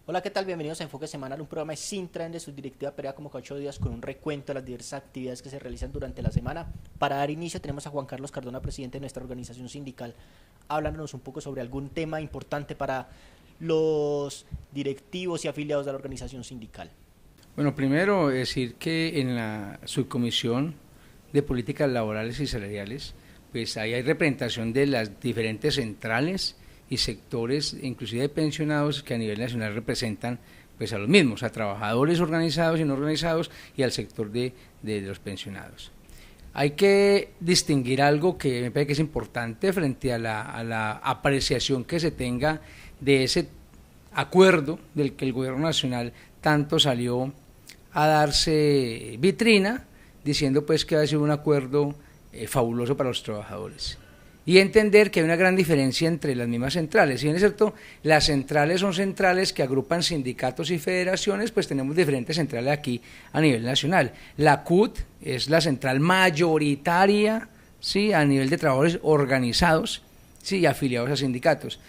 Hola, ¿qué tal? Bienvenidos a Enfoque Semanal, un programa de Sintran de Subdirectiva Perea como cada 8 días con un recuento de las diversas actividades que se realizan durante la semana. Para dar inicio tenemos a Juan Carlos Cardona, presidente de nuestra organización sindical, hablándonos un poco sobre algún tema importante para los directivos y afiliados de la organización sindical. Bueno, primero decir que en la subcomisión de políticas laborales y salariales, pues ahí hay representación de las diferentes centrales y sectores, inclusive de pensionados, que a nivel nacional representan pues a los mismos, a trabajadores organizados y no organizados y al sector de los pensionados. Hay que distinguir algo que me parece que es importante frente a la apreciación que se tenga de ese acuerdo del que el gobierno nacional tanto salió a darse vitrina, diciendo pues que va a ser un acuerdo fabuloso para los trabajadores. Y entender que hay una gran diferencia entre las mismas centrales. Si bien es cierto, las centrales son centrales que agrupan sindicatos y federaciones, pues tenemos diferentes centrales aquí a nivel nacional. La CUT es la central mayoritaria, ¿sí?, a nivel de trabajadores organizados, ¿sí?, y afiliados a sindicatos.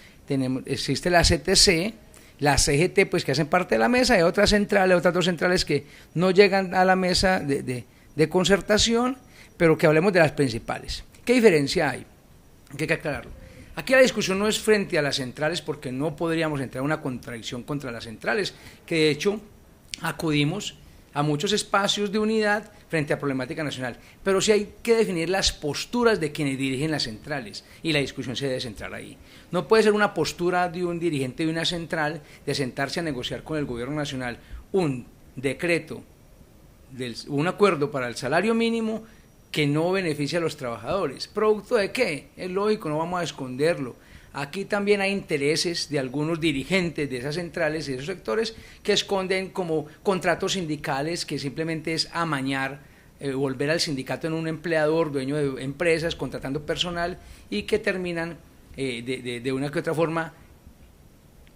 Existe la CTC, la CGT, pues que hacen parte de la mesa, hay otras centrales, otras dos centrales que no llegan a la mesa de concertación, pero que hablemos de las principales. ¿Qué diferencia hay? Hay que aclararlo. Aquí la discusión no es frente a las centrales, porque no podríamos entrar en una contradicción contra las centrales, que de hecho acudimos a muchos espacios de unidad frente a problemática nacional, pero sí hay que definir las posturas de quienes dirigen las centrales, y la discusión se debe centrar ahí. No puede ser una postura de un dirigente de una central de sentarse a negociar con el gobierno nacional un decreto, un acuerdo para el salario mínimo que no beneficia a los trabajadores. ¿Producto de qué? Es lógico, no vamos a esconderlo. Aquí también hay intereses de algunos dirigentes de esas centrales y de esos sectores que esconden como contratos sindicales, que simplemente es amañar, volver al sindicato en un empleador, dueño de empresas, contratando personal, y que terminan de una que otra forma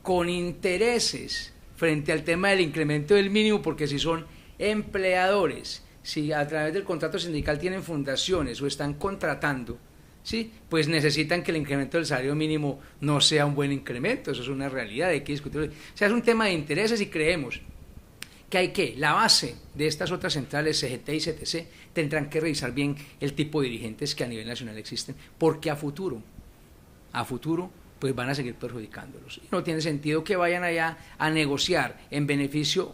con intereses frente al tema del incremento del mínimo, porque si son empleadores, si a través del contrato sindical tienen fundaciones o están contratando, ¿sí?, pues necesitan que el incremento del salario mínimo no sea un buen incremento. Eso es una realidad, hay que discutirlo. O sea, es un tema de intereses, y creemos que la base de estas otras centrales, CGT y CTC, tendrán que revisar bien el tipo de dirigentes que a nivel nacional existen, porque a futuro, pues van a seguir perjudicándolos. Y no tiene sentido que vayan allá a negociar en beneficio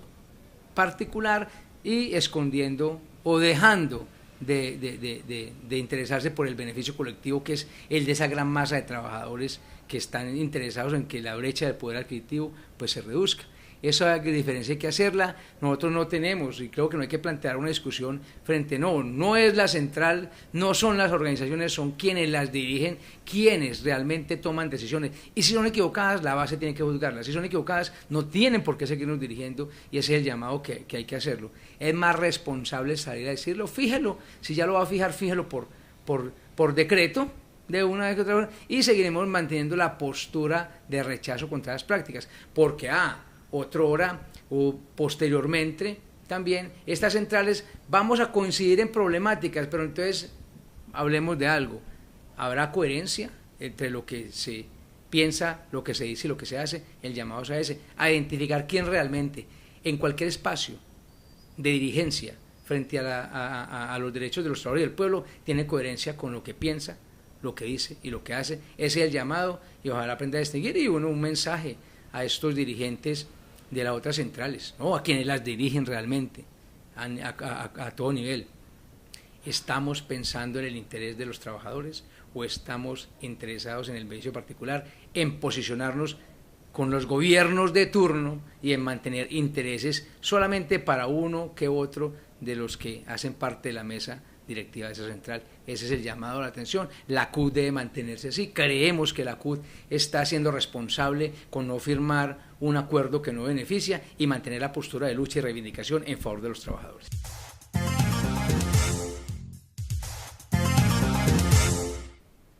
particular y escondiendo o dejando de interesarse por el beneficio colectivo, que es el de esa gran masa de trabajadores que están interesados en que la brecha del poder adquisitivo pues se reduzca. Esa diferencia hay que hacerla. Nosotros no tenemos, y creo que no hay que plantear una discusión frente, no es la central, no son las organizaciones, son quienes las dirigen, quienes realmente toman decisiones, y si son equivocadas, la base tiene que juzgarlas. Si son equivocadas, no tienen por qué seguirnos dirigiendo, y ese es el llamado que hay que hacerlo. Es más responsable salir a decirlo, fíjelo, si ya lo va a fijar, fíjelo por decreto, de una vez que otra vez, y seguiremos manteniendo la postura de rechazo contra las prácticas, porque otrora o posteriormente también estas centrales vamos a coincidir en problemáticas, pero entonces hablemos de algo. ¿Habrá coherencia entre lo que se piensa, lo que se dice y lo que se hace? El llamado es a ese, a identificar quién realmente en cualquier espacio de dirigencia frente a los derechos de los trabajadores y del pueblo tiene coherencia con lo que piensa, lo que dice y lo que hace. Ese es el llamado, y ojalá aprenda a distinguir. Y un mensaje a estos dirigentes de las otras centrales, ¿no?, a quienes las dirigen realmente, a todo nivel. ¿Estamos pensando en el interés de los trabajadores o estamos interesados en el beneficio particular, en posicionarnos con los gobiernos de turno y en mantener intereses solamente para uno que otro de los que hacen parte de la mesa directiva de esa central? Ese es el llamado a la atención. La CUT debe mantenerse así. Creemos que la CUT está siendo responsable con no firmar un acuerdo que no beneficia y mantener la postura de lucha y reivindicación en favor de los trabajadores.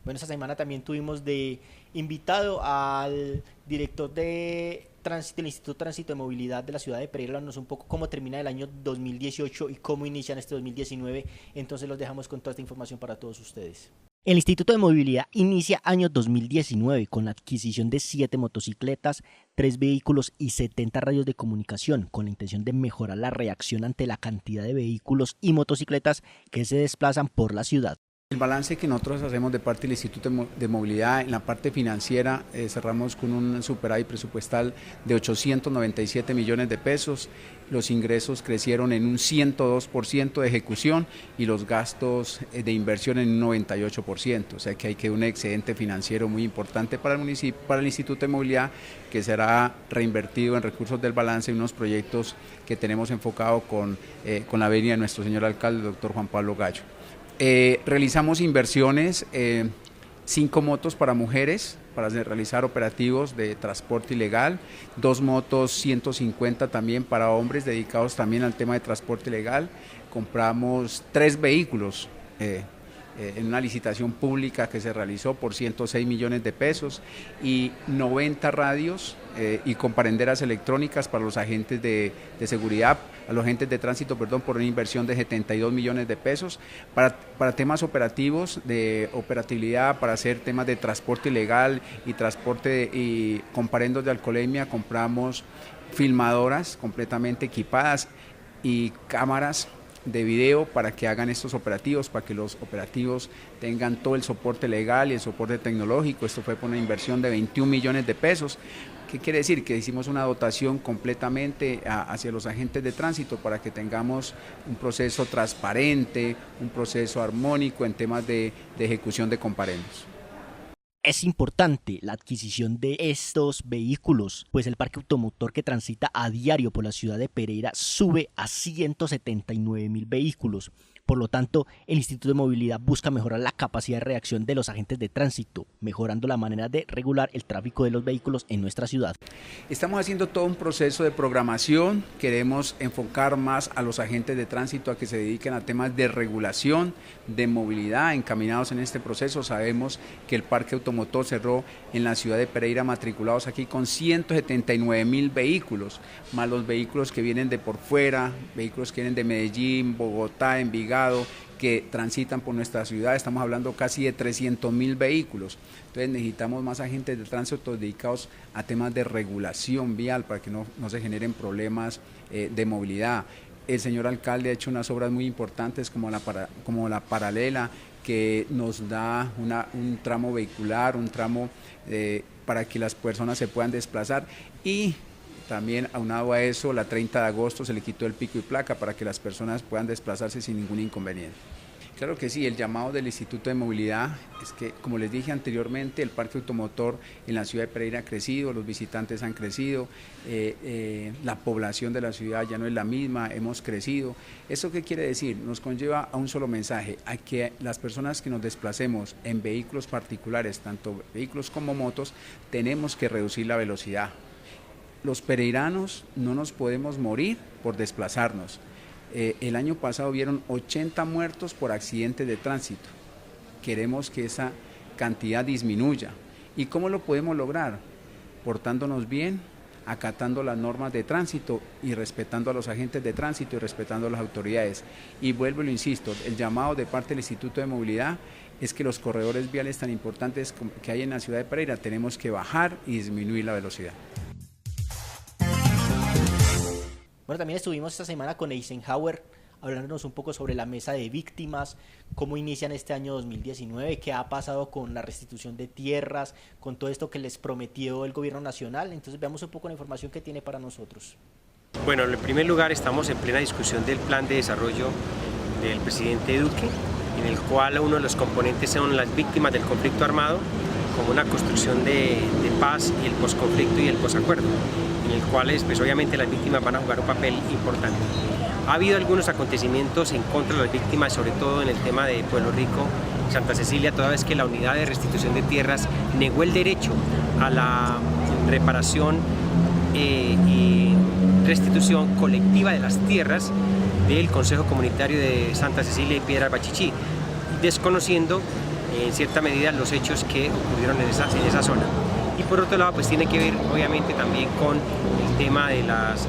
Bueno, esta semana también tuvimos de invitado al director de tránsito, del Instituto de Tránsito de Movilidad de la ciudad de Pereira, hablándonos un poco cómo termina el año 2018 y cómo inician este 2019. Entonces los dejamos con toda esta información para todos ustedes. El Instituto de Movilidad inicia año 2019 con la adquisición de 7 motocicletas, 3 vehículos y 70 radios de comunicación, con la intención de mejorar la reacción ante la cantidad de vehículos y motocicletas que se desplazan por la ciudad. El balance que nosotros hacemos de parte del Instituto de Movilidad, en la parte financiera, cerramos con un superávit presupuestal de 897 millones de pesos, los ingresos crecieron en un 102% de ejecución y los gastos de inversión en un 98%, o sea que hay que un excedente financiero muy importante para el municipio, para el Instituto de Movilidad, que será reinvertido en recursos del balance en unos proyectos que tenemos enfocado con la venia de nuestro señor alcalde, el doctor Juan Pablo Gallo. Realizamos inversiones, 5 motos para mujeres, para realizar operativos de transporte ilegal, 2 motos 150 también para hombres dedicados también al tema de transporte ilegal, compramos 3 vehículos en una licitación pública que se realizó por 106 millones de pesos y 90 radios y comparenderas electrónicas para los agentes de seguridad, a los agentes de tránsito, perdón, por una inversión de 72 millones de pesos. Para temas operativos, de operatividad, para hacer temas de transporte ilegal y transporte y comparendos de alcoholemia, compramos filmadoras completamente equipadas y cámaras de video para que hagan estos operativos, para que los operativos tengan todo el soporte legal y el soporte tecnológico. Esto fue por una inversión de 21 millones de pesos. ¿Qué quiere decir? Que hicimos una dotación completamente hacia los agentes de tránsito para que tengamos un proceso transparente, un proceso armónico en temas de ejecución de comparendos. Es importante la adquisición de estos vehículos, pues el parque automotor que transita a diario por la ciudad de Pereira sube a 179.000 vehículos. Por lo tanto, el Instituto de Movilidad busca mejorar la capacidad de reacción de los agentes de tránsito, mejorando la manera de regular el tráfico de los vehículos en nuestra ciudad. Estamos haciendo todo un proceso de programación, queremos enfocar más a los agentes de tránsito a que se dediquen a temas de regulación, de movilidad, encaminados en este proceso. Sabemos que el parque automotor cerró en la ciudad de Pereira matriculados aquí con 179.000 vehículos, más los vehículos que vienen de por fuera, vehículos que vienen de Medellín, Bogotá, Envigado, que transitan por nuestra ciudad. Estamos hablando casi de 300.000 vehículos. Entonces necesitamos más agentes de tránsito dedicados a temas de regulación vial para que no se generen problemas de movilidad. El señor alcalde ha hecho unas obras muy importantes como la paralela, que nos da un tramo vehicular, un tramo para que las personas se puedan desplazar, y también aunado a eso, la 30 de agosto se le quitó el pico y placa para que las personas puedan desplazarse sin ningún inconveniente. Claro que sí, el llamado del Instituto de Movilidad es que, como les dije anteriormente, el parque automotor en la ciudad de Pereira ha crecido, los visitantes han crecido, la población de la ciudad ya no es la misma, hemos crecido. ¿Eso qué quiere decir? Nos conlleva a un solo mensaje, a que las personas que nos desplacemos en vehículos particulares, tanto vehículos como motos, tenemos que reducir la velocidad. Los pereiranos no nos podemos morir por desplazarnos. El año pasado hubieron 80 muertos por accidentes de tránsito. Queremos que esa cantidad disminuya. ¿Y cómo lo podemos lograr? Portándonos bien, acatando las normas de tránsito y respetando a los agentes de tránsito y respetando a las autoridades. Y vuelvo y lo insisto, el llamado de parte del Instituto de Movilidad es que los corredores viales tan importantes que hay en la ciudad de Pereira tenemos que bajar y disminuir la velocidad. Bueno, también estuvimos esta semana con Eisenhower hablándonos un poco sobre la mesa de víctimas, cómo inician este año 2019, qué ha pasado con la restitución de tierras, con todo esto que les prometió el gobierno nacional. Entonces veamos un poco la información que tiene para nosotros. Bueno, en primer lugar estamos en plena discusión del plan de desarrollo del presidente Duque, en el cual uno de los componentes son las víctimas del conflicto armado, como una construcción de paz y el posconflicto y el posacuerdo, en el cual pues, obviamente las víctimas van a jugar un papel importante. Ha habido algunos acontecimientos en contra de las víctimas, sobre todo en el tema de Pueblo Rico, Santa Cecilia, toda vez que la unidad de restitución de tierras negó el derecho a la reparación y restitución colectiva de las tierras del Consejo Comunitario de Santa Cecilia y Piedras Bachichí, desconociendo en cierta medida los hechos que ocurrieron en esa zona. Y por otro lado, pues tiene que ver obviamente también con el tema de los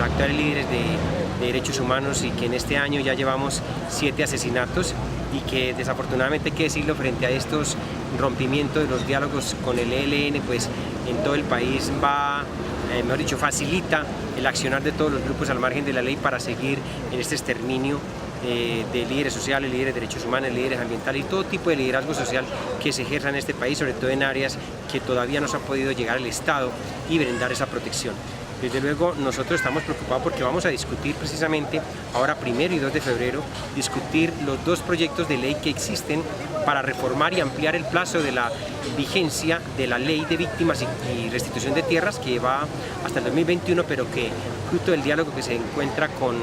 actuales líderes de derechos humanos, y que en este año ya llevamos 7 asesinatos y que desafortunadamente, hay que decirlo, frente a estos rompimientos de los diálogos con el ELN, pues en todo el país mejor dicho, facilita el accionar de todos los grupos al margen de la ley para seguir en este exterminio de líderes sociales, líderes de derechos humanos, líderes ambientales y todo tipo de liderazgo social que se ejerza en este país, sobre todo en áreas que todavía no se ha podido llegar al Estado y brindar esa protección. Desde luego nosotros estamos preocupados porque vamos a discutir precisamente ahora 1 y 2 de febrero, discutir los 2 proyectos de ley que existen para reformar y ampliar el plazo de la vigencia de la ley de víctimas y restitución de tierras, que va hasta el 2021, pero que fruto del diálogo que se encuentra con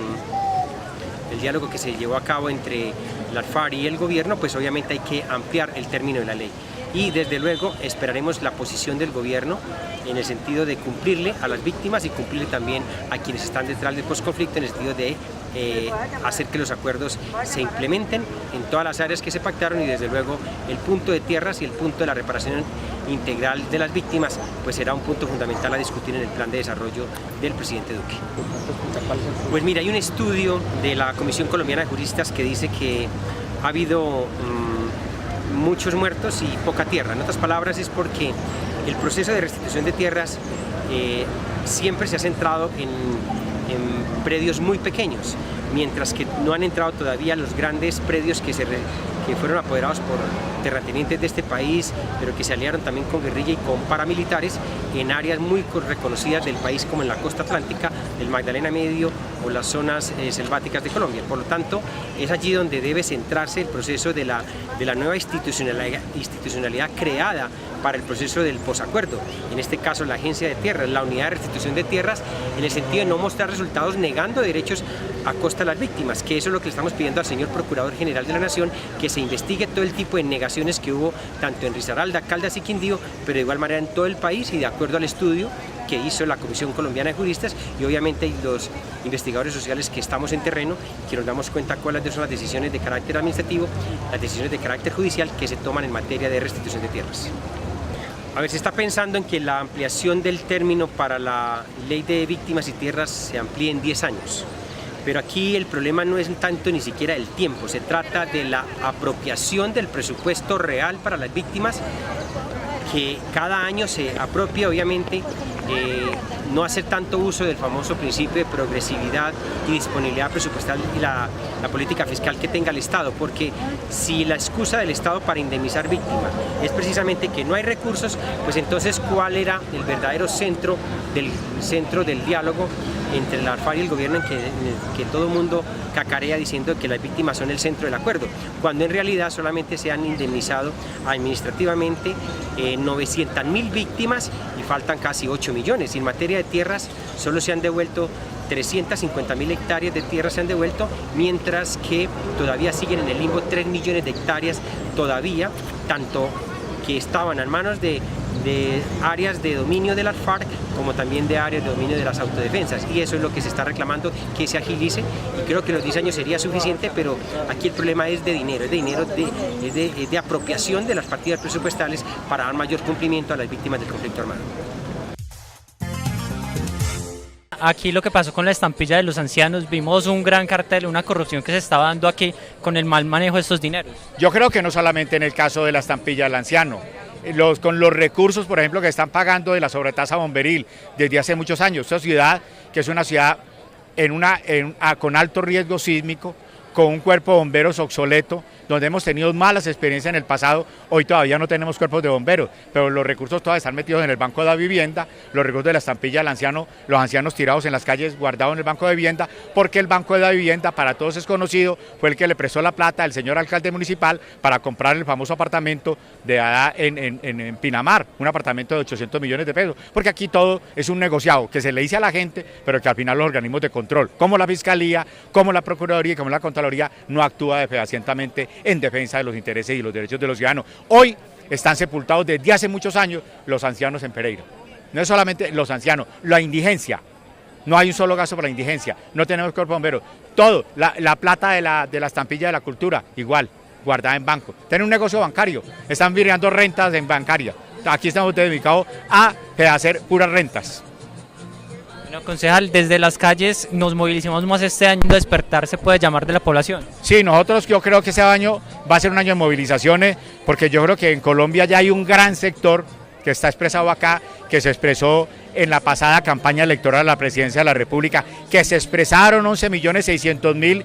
el diálogo que se llevó a cabo entre la FARC y el gobierno, pues obviamente hay que ampliar el término de la ley. Y desde luego esperaremos la posición del gobierno en el sentido de cumplirle a las víctimas y cumplirle también a quienes están detrás del posconflicto, en el sentido de hacer que los acuerdos se implementen en todas las áreas que se pactaron, y desde luego el punto de tierras y el punto de la reparación integral de las víctimas pues será un punto fundamental a discutir en el plan de desarrollo del presidente Duque. Pues mira, hay un estudio de la Comisión Colombiana de Juristas que dice que ha habido muchos muertos y poca tierra. En otras palabras, es porque el proceso de restitución de tierras siempre se ha centrado en predios muy pequeños, mientras que no han entrado todavía los grandes predios que fueron apoderados por terratenientes de este país, pero que se aliaron también con guerrilla y con paramilitares en áreas muy reconocidas del país, como en la costa atlántica, el Magdalena Medio o las zonas selváticas de Colombia. Por lo tanto, es allí donde debe centrarse el proceso de la nueva institucionalidad creada para el proceso del posacuerdo, en este caso la Agencia de Tierras, la Unidad de Restitución de Tierras, en el sentido de no mostrar resultados negando derechos a costa de las víctimas, que eso es lo que le estamos pidiendo al señor Procurador General de la Nación, que se investigue todo el tipo de negaciones que hubo tanto en Risaralda, Caldas y Quindío, pero de igual manera en todo el país, y de acuerdo al estudio que hizo la Comisión Colombiana de Juristas y obviamente los investigadores sociales que estamos en terreno, que nos damos cuenta cuáles son las decisiones de carácter administrativo, las decisiones de carácter judicial que se toman en materia de restitución de tierras. A ver, se está pensando en que la ampliación del término para la ley de víctimas y tierras se amplíe en 10 años. Pero aquí el problema no es tanto ni siquiera el tiempo, se trata de la apropiación del presupuesto real para las víctimas, que cada año se apropia, obviamente, no hacer tanto uso del famoso principio de progresividad y disponibilidad presupuestal y la política fiscal que tenga el Estado, porque si la excusa del Estado para indemnizar víctimas es precisamente que no hay recursos, pues entonces ¿cuál era el verdadero centro del diálogo entre la FARC y el gobierno, en que todo el mundo cacarea diciendo que las víctimas son el centro del acuerdo, cuando en realidad solamente se han indemnizado administrativamente 900.000 víctimas y faltan casi 8 millones. Y en materia de tierras solo se han devuelto 350.000 hectáreas de tierra se han devuelto, mientras que todavía siguen en el limbo 3 millones de hectáreas todavía, tanto que estaban en manos de áreas de dominio de las FARC como también de áreas de dominio de las autodefensas, y eso es lo que se está reclamando, que se agilice, y creo que los 10 años sería suficiente, pero aquí el problema es de dinero, es de apropiación de las partidas presupuestales para dar mayor cumplimiento a las víctimas del conflicto armado. Aquí lo que pasó con la estampilla de los ancianos, vimos un gran cartel, una corrupción que se estaba dando aquí con el mal manejo de estos dineros. Yo creo que no solamente en el caso de la estampilla del anciano, con los recursos, por ejemplo, que están pagando de la sobretasa bomberil desde hace muchos años. Esta ciudad, que es una ciudad con alto riesgo sísmico, con un cuerpo de bomberos obsoleto, donde hemos tenido malas experiencias en el pasado, hoy todavía no tenemos cuerpos de bomberos, pero los recursos todavía están metidos en el Banco de la Vivienda, los recursos de la estampilla del anciano, los ancianos tirados en las calles, guardados en el Banco de Vivienda, porque el Banco de la Vivienda, para todos es conocido, fue el que le prestó la plata al señor alcalde municipal para comprar el famoso apartamento de allá en Pinamar, un apartamento de 800 millones de pesos, porque aquí todo es un negociado que se le dice a la gente, pero que al final los organismos de control, como la Fiscalía, como la Procuraduría y como la Contraloría, no actúa fehacientemente en defensa de los intereses y los derechos de los ciudadanos. Hoy están sepultados desde hace muchos años los ancianos en Pereira. No es solamente los ancianos, la indigencia. No hay un solo gasto para la indigencia, no tenemos cuerpo de bomberos. Todo, la plata de la estampilla de la cultura, igual, guardada en banco. Tienen un negocio bancario, están virando rentas en bancaria. Aquí estamos dedicados a hacer puras rentas. Bueno, concejal, desde las calles nos movilizamos más este año, despertar se puede llamar de la población. Sí, yo creo que ese año va a ser un año de movilizaciones, porque yo creo que en Colombia ya hay un gran sector que está expresado acá, que se expresó en la pasada campaña electoral a la presidencia de la República, que se expresaron 11.600.000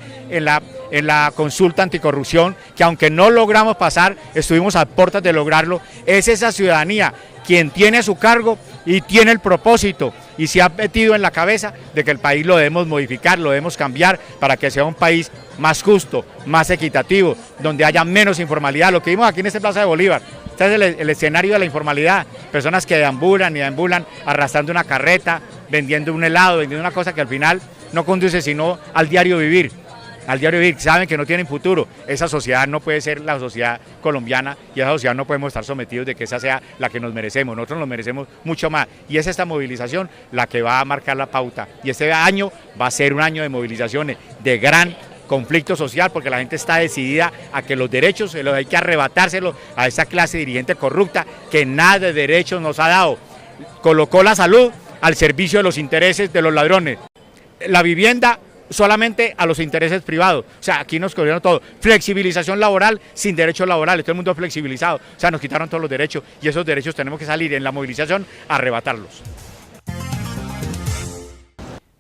en la consulta anticorrupción, que aunque no logramos pasar, estuvimos a puertas de lograrlo. Es esa ciudadanía quien tiene su cargo y tiene el propósito y se ha metido en la cabeza de que el país lo debemos modificar, lo debemos cambiar para que sea un país más justo, más equitativo, donde haya menos informalidad. Lo que vimos aquí en esta Plaza de Bolívar, este es el escenario de la informalidad, personas que deambulan y deambulan arrastrando una carreta, vendiendo un helado, vendiendo una cosa que al final no conduce sino al diario vivir, saben que no tienen futuro. Esa sociedad no puede ser la sociedad colombiana y esa sociedad no podemos estar sometidos de que esa sea la que nos merecemos, nosotros nos merecemos mucho más y es esta movilización la que va a marcar la pauta y este año va a ser un año de movilizaciones, de gran conflicto social, porque la gente está decidida a que los derechos hay que arrebatárselos a esa clase dirigente corrupta que nada de derechos nos ha dado, colocó la salud al servicio de los intereses de los ladrones, la vivienda solamente a los intereses privados, o sea, aquí nos cogieron todo, flexibilización laboral sin derechos laborales, todo el mundo flexibilizado, o sea, nos quitaron todos los derechos y esos derechos tenemos que salir en la movilización a arrebatarlos.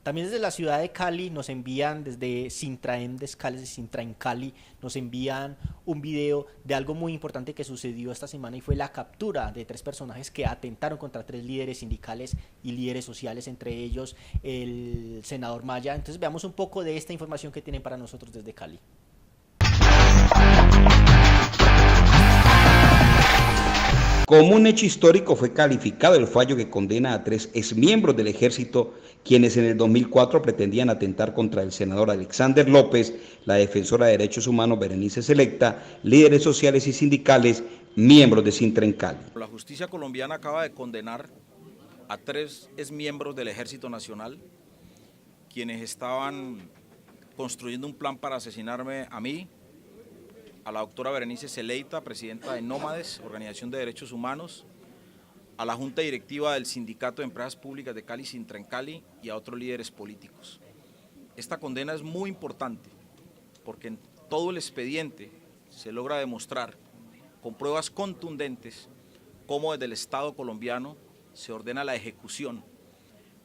También desde la ciudad de Cali nos envían, desde Sintraem de Escales de Sintraem Cali, nos envían un video de algo muy importante que sucedió esta semana y fue la captura de 3 personajes que atentaron contra 3 líderes sindicales y líderes sociales, entre ellos el senador Maya. Entonces veamos un poco de esta información que tienen para nosotros desde Cali. Como un hecho histórico fue calificado el fallo que condena a 3 exmiembros del ejército quienes en el 2004 pretendían atentar contra el senador Alexander López, la defensora de derechos humanos Berenice Selecta, líderes sociales y sindicales, miembros de Sintraem Cali. La justicia colombiana acaba de condenar a 3 exmiembros del Ejército Nacional quienes estaban construyendo un plan para asesinarme a mí, a la doctora Berenice Selecta, presidenta de Nómades, Organización de Derechos Humanos, a la Junta Directiva del Sindicato de Empresas Públicas de Cali, Sintraem Cali, y a otros líderes políticos. Esta condena es muy importante porque en todo el expediente se logra demostrar con pruebas contundentes cómo desde el Estado colombiano se ordena la ejecución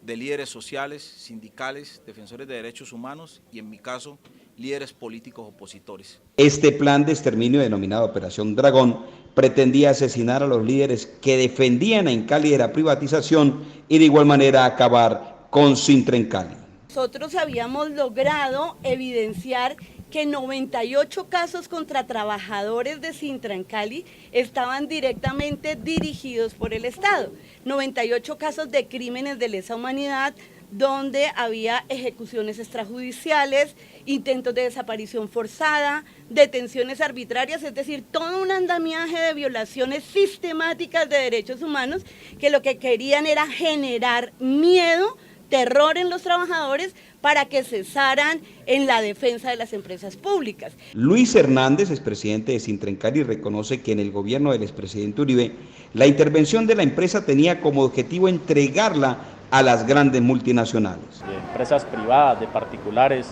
de líderes sociales, sindicales, defensores de derechos humanos y, en mi caso, líderes políticos opositores. Este plan de exterminio denominado Operación Dragón pretendía asesinar a los líderes que defendían en Cali de la privatización y de igual manera acabar con Sintraem Cali. Nosotros habíamos logrado evidenciar que 98 casos contra trabajadores de Sintraem Cali estaban directamente dirigidos por el Estado, 98 casos de crímenes de lesa humanidad, donde había ejecuciones extrajudiciales, intentos de desaparición forzada, detenciones arbitrarias, es decir, todo un andamiaje de violaciones sistemáticas de derechos humanos que lo que querían era generar miedo, terror en los trabajadores para que cesaran en la defensa de las empresas públicas. Luis Hernández, expresidente de Sintraem Cali, reconoce que en el gobierno del expresidente Uribe, la intervención de la empresa tenía como objetivo entregarla a las grandes multinacionales. De empresas privadas, de particulares,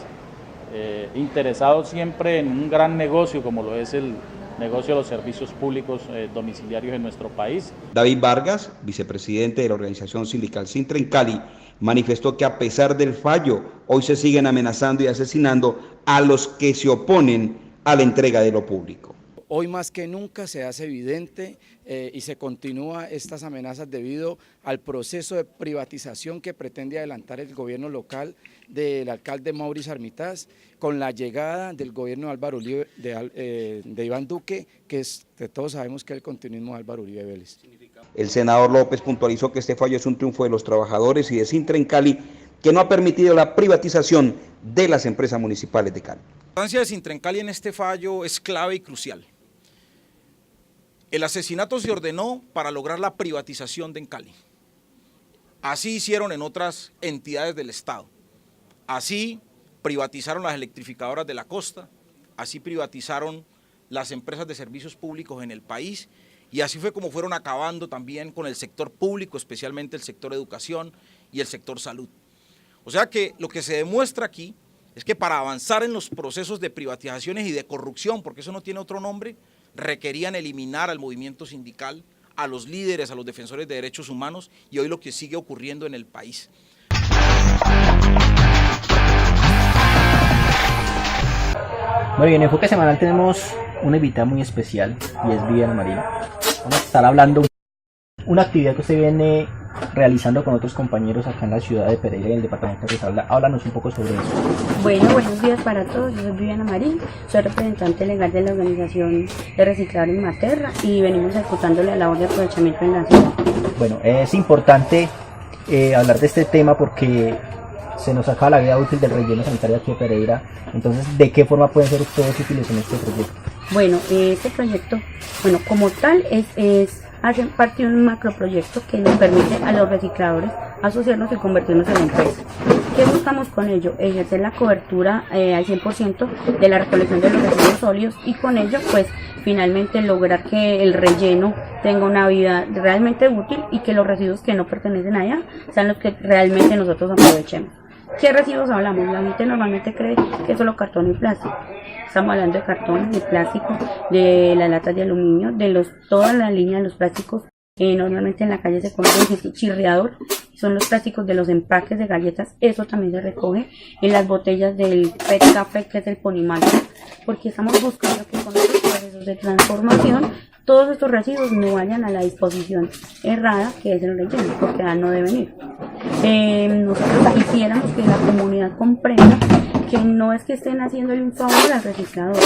interesados siempre en un gran negocio como lo es el negocio de los servicios públicos domiciliarios en nuestro país. David Vargas, vicepresidente de la organización sindical Sintraem Cali, manifestó que a pesar del fallo, hoy se siguen amenazando y asesinando a los que se oponen a la entrega de lo público. Hoy más que nunca se hace evidente y se continúa estas amenazas debido al proceso de privatización que pretende adelantar el gobierno local del alcalde Mauricio Armitaz con la llegada del gobierno de Álvaro Uribe, de Iván Duque, que todos sabemos que es el continuismo de Álvaro Uribe Vélez. El senador López puntualizó que este fallo es un triunfo de los trabajadores y de Sintraem Cali, que no ha permitido la privatización de las empresas municipales de Cali. La importancia de Sintraem Cali en este fallo es clave y crucial. El asesinato se ordenó para lograr la privatización de Cali. Así hicieron en otras entidades del Estado. Así privatizaron las electrificadoras de la costa, así privatizaron las empresas de servicios públicos en el país y así fue como fueron acabando también con el sector público, especialmente el sector educación y el sector salud. O sea que lo que se demuestra aquí es que para avanzar en los procesos de privatizaciones y de corrupción, porque eso no tiene otro nombre, requerían eliminar al movimiento sindical, a los líderes, a los defensores de derechos humanos, y hoy lo que sigue ocurriendo en el país. Bueno, y en Enfoque Semanal tenemos una invitada muy especial y es Viviana Marín. Vamos a estar hablando de una actividad que usted viene realizando con otros compañeros acá en la ciudad de Pereira y en el departamento de Risaralda. Háblanos un poco sobre eso. Bueno, buenos días para todos. Yo soy Viviana Marín, soy representante legal de la organización de recicladores Materra y venimos ejecutando la labor de aprovechamiento en la ciudad. Bueno, es importante hablar de este tema porque se nos acaba la vida útil del relleno sanitario aquí de Pereira. Entonces, ¿de qué forma pueden ser ustedes útiles en este proyecto? Bueno, este proyecto, bueno, como tal, hace parte de un macroproyecto que nos permite a los recicladores asociarnos y convertirnos en empresa. ¿Qué buscamos con ello? Ejercer la cobertura al 100% de la recolección de los residuos sólidos y con ello, pues, finalmente lograr que el relleno tenga una vida realmente útil y que los residuos que no pertenecen allá sean los que realmente nosotros aprovechemos. ¿Qué residuos hablamos? La gente normalmente cree que es solo cartón y plástico. Estamos hablando de cartón, de plástico, de las latas de aluminio, de toda la línea de los plásticos. Normalmente en la calle se conoce el chirriador, son los plásticos de los empaques de galletas. Eso también se recoge en las botellas del PET Café, que es el Ponimalta, porque estamos buscando que con los procesos de transformación todos estos residuos no vayan a la disposición errada, que es el relleno, porque no deben ir. Nosotros quisiéramos que la comunidad comprenda que no es que estén haciéndole un favor al reciclador,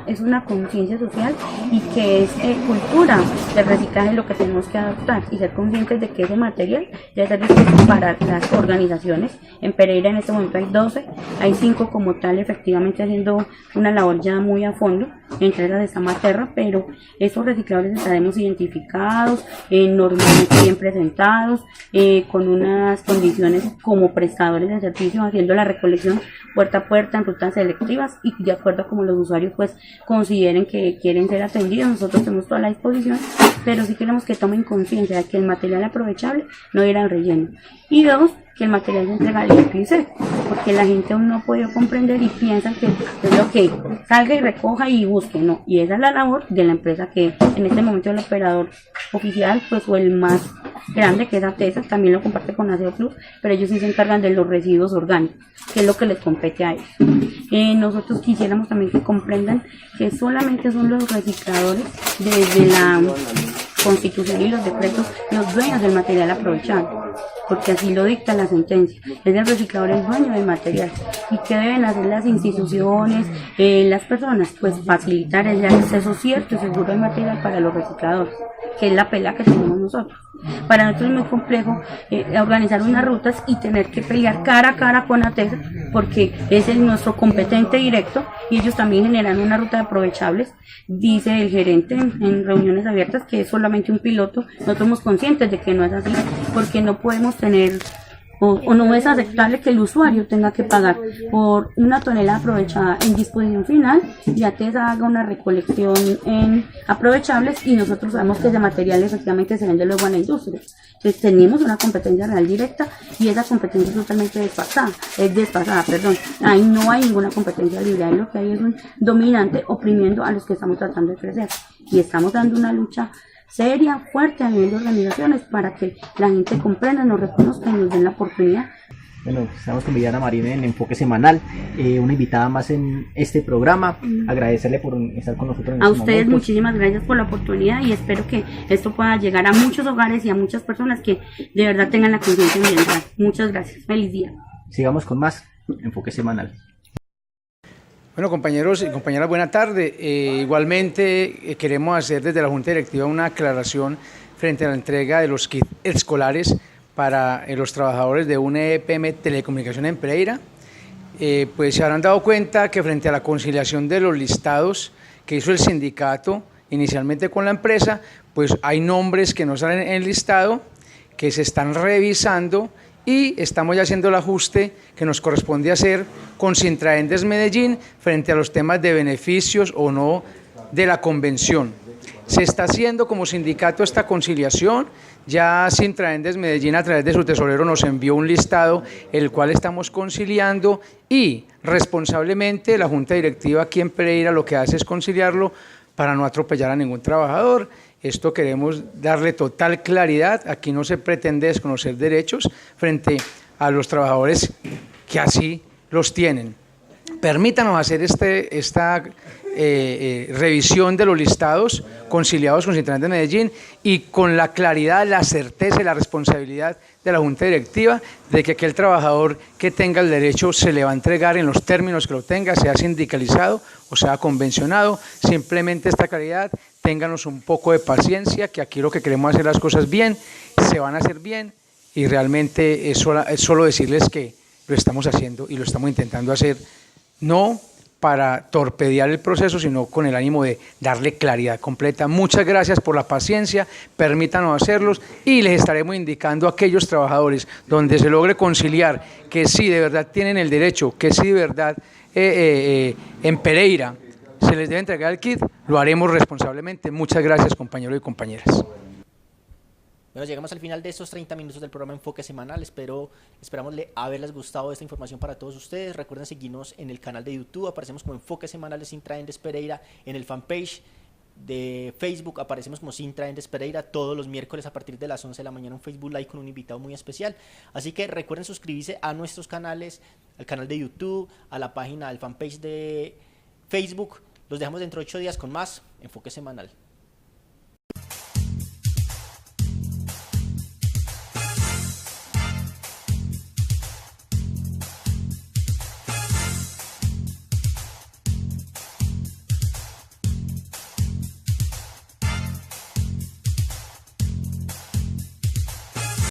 es una conciencia social y que es cultura del reciclaje lo que tenemos que adoptar y ser conscientes de que ese material debe ser dispuesto para las organizaciones. En Pereira en este momento hay 12, hay 5 como tal efectivamente haciendo una labor ya muy a fondo, entre ellas está Materra, pero esos recicladores estaremos identificados, normalmente bien presentados, con unas condiciones como prestadores de servicios, haciendo la recolección puerta a puerta en rutas selectivas y de acuerdo a como los usuarios pues consideren que quieren ser atendidos. Nosotros tenemos toda la disposición, pero sí queremos que tomen conciencia de que el material aprovechable no irá al relleno. Y 2, que el material se entrega limpio y seco, porque la gente aún no ha podido comprender y piensan que es lo que salga y recoja y busque, no, y esa es la labor de la empresa que en este momento el operador oficial pues o el más grande que es Atesa, también lo comparte con Aseo Plus, pero ellos sí se encargan de los residuos orgánicos, que es lo que les compete a ellos. Nosotros quisiéramos también que comprendan que solamente son los recicladores desde la Constitución y los decretos los dueños del material aprovechable, porque así lo dicta la sentencia. Es el reciclador el dueño del material. ¿Y qué deben hacer las instituciones, las personas? Pues facilitar el acceso cierto y seguro al material para los recicladores, que es la pelea que tenemos nosotros. Para nosotros es muy complejo organizar unas rutas y tener que pelear cara a cara con Atesa, porque es nuestro competente directo y ellos también generan una ruta de aprovechables. Dice el gerente en reuniones abiertas que es solamente un piloto. Nosotros somos conscientes de que no es así, porque no podemos tener o no es aceptable que el usuario tenga que pagar por una tonelada aprovechada en disposición final y Atesa haga una recolección en aprovechables y nosotros sabemos que ese material efectivamente se vende luego a la industria. Entonces tenemos una competencia real directa y esa competencia es totalmente desfasada. Ahí no hay ninguna competencia libre, ahí lo que hay es un dominante oprimiendo a los que estamos tratando de crecer y estamos dando una lucha seria, fuerte a nivel de organizaciones para que la gente comprenda, nos reconozca y nos den la oportunidad. Bueno, estamos con Viviana Marín en Enfoque Semanal, una invitada más en este programa. Agradecerle por estar con nosotros en a ustedes momentos. Muchísimas gracias por la oportunidad y espero que esto pueda llegar a muchos hogares y a muchas personas que de verdad tengan la conciencia ambiental. Muchas gracias, feliz día. Sigamos con más Enfoque Semanal. Bueno, compañeros y compañeras, buena tarde. Igualmente queremos hacer desde la Junta Directiva una aclaración frente a la entrega de los kits escolares para los trabajadores de UNEPM Telecomunicación en Pereira. Pues se habrán dado cuenta que frente a la conciliación de los listados que hizo el sindicato inicialmente con la empresa, pues hay nombres que no salen en el listado, que se están revisando y estamos ya haciendo el ajuste que nos corresponde hacer con Sintraendes Medellín frente a los temas de beneficios o no de la convención. Se está haciendo como sindicato esta conciliación, Ya Sintraendes Medellín a través de su tesorero nos envió un listado, el cual estamos conciliando, y responsablemente la Junta Directiva aquí en Pereira lo que hace es conciliarlo para no atropellar a ningún trabajador. Esto queremos darle total claridad, aquí no se pretende desconocer derechos frente a los trabajadores que así los tienen. Permítanos hacer esta revisión de los listados conciliados con Sintraendes Medellín y con la claridad, la certeza y la responsabilidad de la Junta Directiva de que aquel trabajador que tenga el derecho se le va a entregar en los términos que lo tenga, sea sindicalizado o sea convencionado. Simplemente esta claridad, ténganos un poco de paciencia, que aquí lo que queremos es hacer las cosas bien, se van a hacer bien, y realmente es solo decirles que lo estamos haciendo y lo estamos intentando hacer, no para torpedear el proceso, sino con el ánimo de darle claridad completa. Muchas gracias por la paciencia, permítanos hacerlos, y les estaremos indicando a aquellos trabajadores donde se logre conciliar que sí de verdad tienen el derecho, que sí de verdad en Pereira se les debe entregar el kit, lo haremos responsablemente. Muchas gracias, compañeros y compañeras. Bueno, llegamos al final de estos 30 minutos del programa Enfoque Semanal. Esperamos haberles gustado esta información para todos ustedes. Recuerden seguirnos en el canal de YouTube, aparecemos como Enfoque Semanal de Sintraendes Pereira. En el fanpage de Facebook aparecemos como Sintraendes Pereira todos los miércoles a partir de las 11 de la mañana, un Facebook Live con un invitado muy especial. Así que recuerden suscribirse a nuestros canales, al canal de YouTube, a la página del fanpage de Facebook. Los dejamos dentro de 8 días con más Enfoque Semanal.